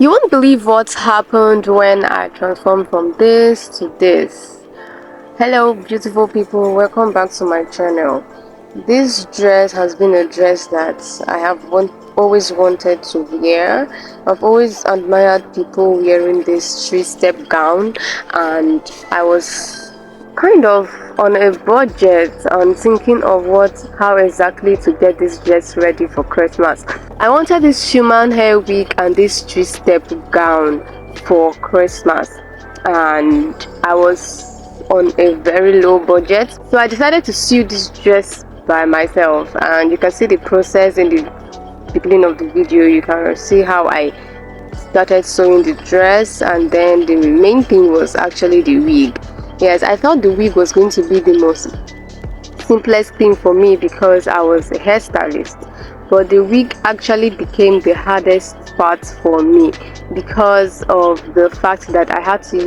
You won't believe what happened when I transformed from this to this. Hello beautiful people, welcome back to my channel. This dress has been a dress that I have always wanted to wear. I've always admired people wearing this three-step gown, and I was kind of on a budget and thinking of how exactly to get this dress ready for Christmas. I wanted this human hair wig and this three-step gown for Christmas, and I was on a very low budget, so I decided to sew this dress by myself. And you can see the process in the beginning of the video. You can see how I started sewing the dress, and then the main thing was actually the wig. Yes, I thought the wig was going to be the most simplest thing for me because I was a hairstylist, but the wig actually became the hardest part for me because of the fact that I had to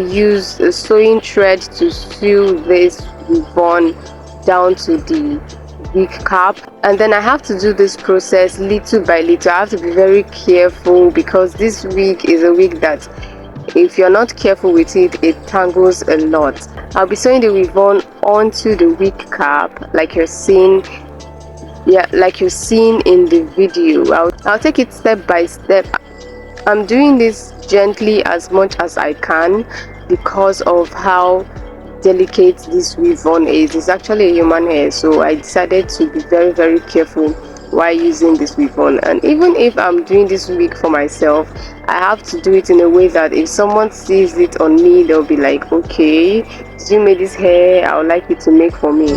use a sewing thread to sew this ribbon down to the wig cap, and then I have to do this process little by little. I have to be very careful because this wig is a wig that if you're not careful with it, it tangles a lot. I'll be sewing the ribbon onto the wig cap like you're seeing in the video. I'll take it step by step. I'm doing this gently as much as I can because of how delicate this ribbon is. It's actually a human hair, so I decided to be very careful while using this ribbon. And even if I'm doing this wig for myself, I have to do it in a way that if someone sees it on me, they'll be like, okay, did you make this hair? I would like you to make for me.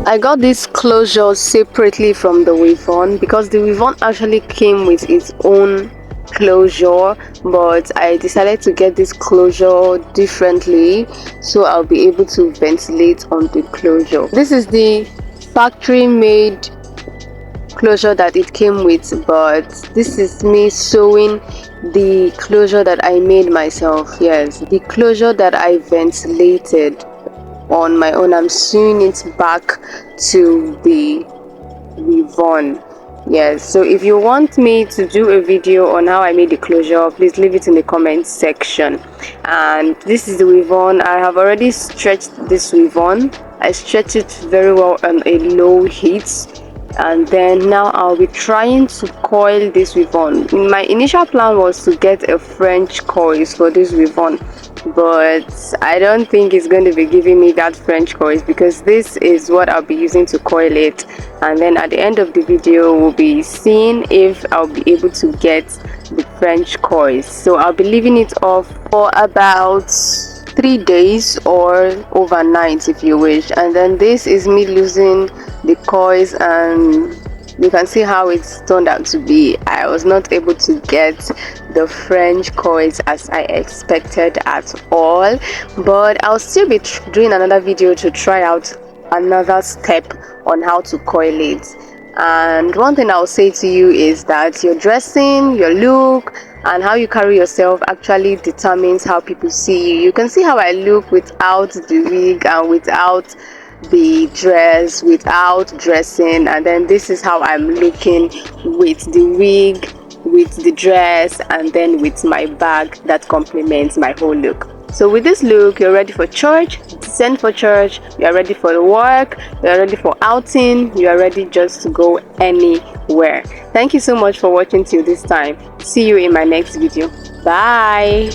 I got this closure separately from the ribbon because the ribbon actually came with its own closure, but I decided to get this closure differently so I'll be able to ventilate on the closure. This is the factory made closure that it came with, but this is me sewing the closure that I made myself. Yes, the closure that I ventilated on my own. I'm sewing it back to the ribbon. Yes, so if you want me to do a video on how I made the closure, please leave it in the comment section. And this is the ribbon. I have already stretched this ribbon. I stretched it very well on a low heat, and then now I'll be trying to coil this ribbon. My initial plan was to get a French coils for this ribbon, but I don't think it's going to be giving me that French coils because this is what I'll be using to coil it. And then at the end of the video, we'll be seeing if I'll be able to get the French coils. So I'll be leaving it off for about 3 days or overnight if you wish. And then this is me losing the coils, and you can see how it's turned out to be. I was not able to get the French coils as I expected at all, but I'll still be doing another video to try out another step on how to coil it. And one thing I'll say to you is that your dressing, your look, and how you carry yourself actually determines how people see you. You can see how I look without the wig and without the dress, without dressing, and then this is how I'm looking with the wig, with the dress, and then with my bag that complements my whole look. So with this look, you're ready for church, send for church, you're ready for the work, you're ready for outing, you're ready just to go anywhere. Thank you so much for watching till this time. See you in my next video. Bye.